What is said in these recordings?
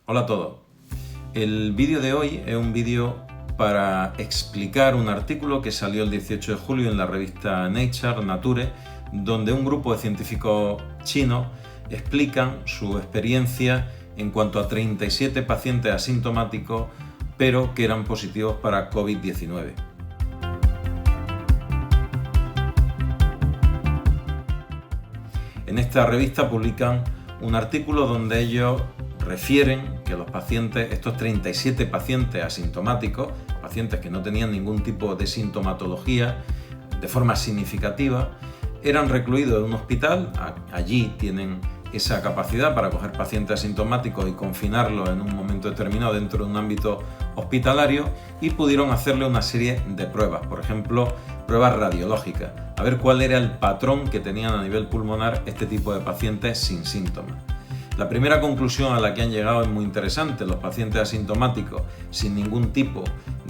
Hola a todos. El vídeo de hoy es un vídeo para explicar un artículo que salió el 18 de julio en la revista Nature, donde un grupo de científicos chinos explican su experiencia en cuanto a 37 pacientes asintomáticos, pero que eran positivos para COVID-19. En esta revista publican un artículo donde ellos refieren que los pacientes, estos 37 pacientes asintomáticos, pacientes que no tenían ningún tipo de sintomatología de forma significativa, eran recluidos en un hospital. Allí tienen esa capacidad para coger pacientes asintomáticos y confinarlos en un momento determinado dentro de un ámbito hospitalario, y pudieron hacerle una serie de pruebas, por ejemplo, pruebas radiológicas, a ver cuál era el patrón que tenían a nivel pulmonar este tipo de pacientes sin síntomas. La primera conclusión a la que han llegado es muy interesante. Los pacientes asintomáticos sin ningún tipo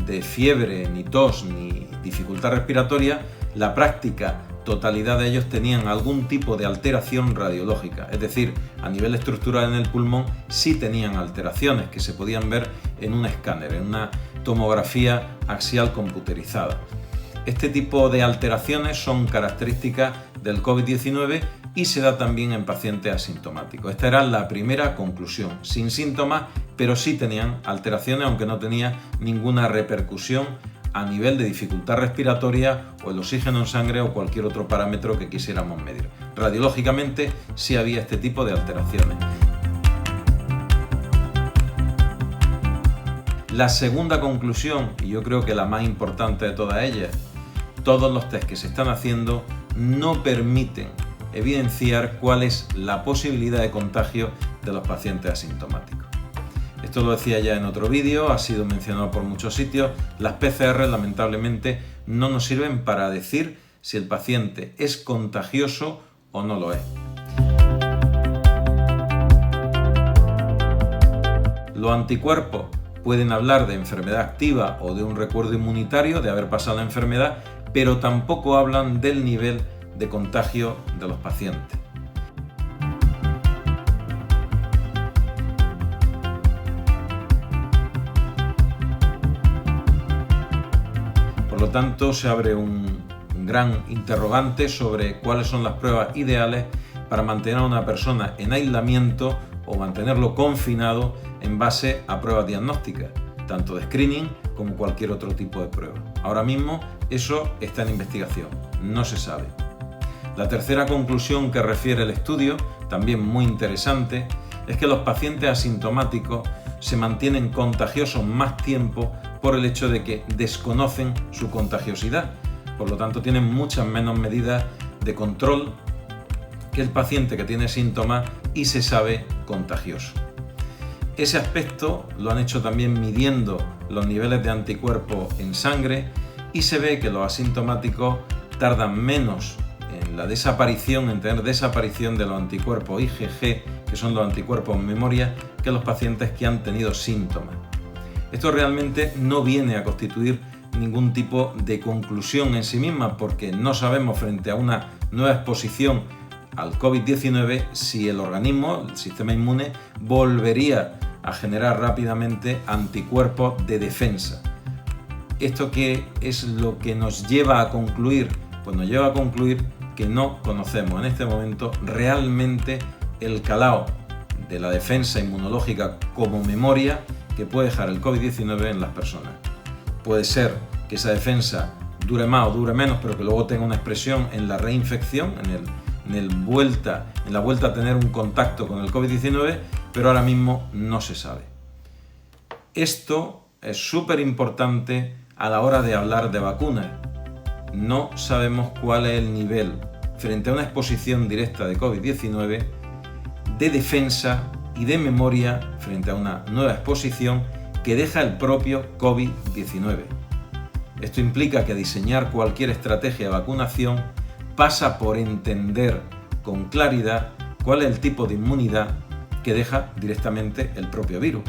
de fiebre, ni tos, ni dificultad respiratoria, la práctica totalidad de ellos tenían algún tipo de alteración radiológica, es decir, a nivel estructural en el pulmón sí tenían alteraciones que se podían ver en un escáner, en una tomografía axial computerizada. Este tipo de alteraciones son características del COVID-19 y se da también en pacientes asintomáticos. Esta era la primera conclusión, sin síntomas, pero sí tenían alteraciones, aunque no tenía ninguna repercusión a nivel de dificultad respiratoria o el oxígeno en sangre o cualquier otro parámetro que quisiéramos medir. Radiológicamente sí había este tipo de alteraciones. La segunda conclusión, y yo creo que la más importante de todas ellas, todos los test que se están haciendo no permiten evidenciar cuál es la posibilidad de contagio de los pacientes asintomáticos. Esto lo decía ya en otro vídeo, ha sido mencionado por muchos sitios. Las PCR lamentablemente no nos sirven para decir si el paciente es contagioso o no lo es. Los anticuerpos pueden hablar de enfermedad activa o de un recuerdo inmunitario, de haber pasado la enfermedad, pero tampoco hablan del nivel de contagio de los pacientes. Por lo tanto, se abre un gran interrogante sobre cuáles son las pruebas ideales para mantener a una persona en aislamiento o mantenerlo confinado en base a pruebas diagnósticas, tanto de screening como cualquier otro tipo de prueba. Ahora mismo eso está en investigación, no se sabe. La tercera conclusión que refiere el estudio, también muy interesante, es que los pacientes asintomáticos se mantienen contagiosos más tiempo por el hecho de que desconocen su contagiosidad. Por lo tanto, tienen muchas menos medidas de control que el paciente que tiene síntomas y se sabe contagioso. Ese aspecto lo han hecho también midiendo los niveles de anticuerpos en sangre, y se ve que los asintomáticos tardan menos en la desaparición, en tener desaparición de los anticuerpos IgG, que son los anticuerpos en memoria, que los pacientes que han tenido síntomas. Esto realmente no viene a constituir ningún tipo de conclusión en sí misma, porque no sabemos, frente a una nueva exposición al COVID-19, si el organismo, el sistema inmune, volvería a generar rápidamente anticuerpos de defensa. ¿Esto qué es lo que nos lleva a concluir? Pues nos lleva a concluir que no conocemos en este momento realmente el calado de la defensa inmunológica como memoria que puede dejar el COVID-19 en las personas. Puede ser que esa defensa dure más o dure menos, pero que luego tenga una expresión en la reinfección, en la vuelta a tener un contacto con el COVID-19, pero ahora mismo no se sabe. Esto es súper importante a la hora de hablar de vacunas. No sabemos cuál es el nivel, frente a una exposición directa de COVID-19, de defensa y de memoria frente a una nueva exposición que deja el propio COVID-19. Esto implica que diseñar cualquier estrategia de vacunación pasa por entender con claridad cuál es el tipo de inmunidad que deja directamente el propio virus,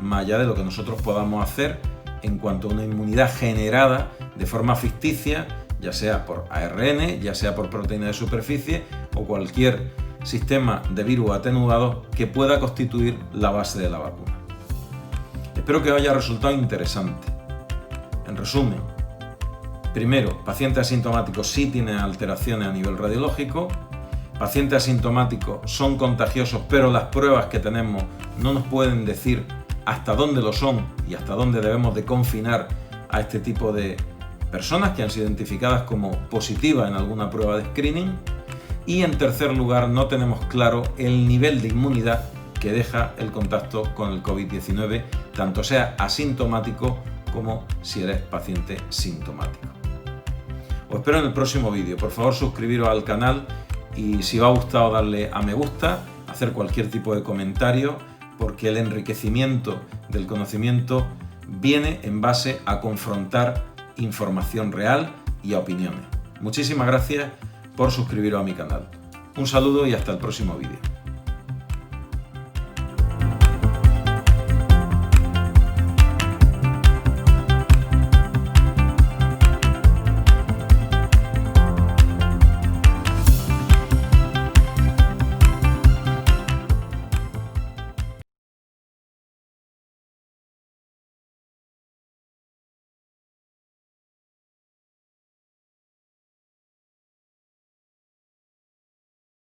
más allá de lo que nosotros podamos hacer en cuanto a una inmunidad generada de forma ficticia, ya sea por ARN, ya sea por proteína de superficie o cualquier sistema de virus atenuados que pueda constituir la base de la vacuna. Espero que os haya resultado interesante. En resumen, primero, pacientes asintomáticos sí tienen alteraciones a nivel radiológico. Pacientes asintomáticos son contagiosos, pero las pruebas que tenemos no nos pueden decir hasta dónde lo son y hasta dónde debemos de confinar a este tipo de personas que han sido identificadas como positivas en alguna prueba de screening. Y en tercer lugar, no tenemos claro el nivel de inmunidad que deja el contacto con el COVID-19, tanto sea asintomático como si eres paciente sintomático. Os espero en el próximo vídeo. Por favor, suscribiros al canal y si os ha gustado darle a me gusta, hacer cualquier tipo de comentario, porque el enriquecimiento del conocimiento viene en base a confrontar información real y a opiniones. Muchísimas gracias por suscribiros a mi canal. Un saludo y hasta el próximo vídeo.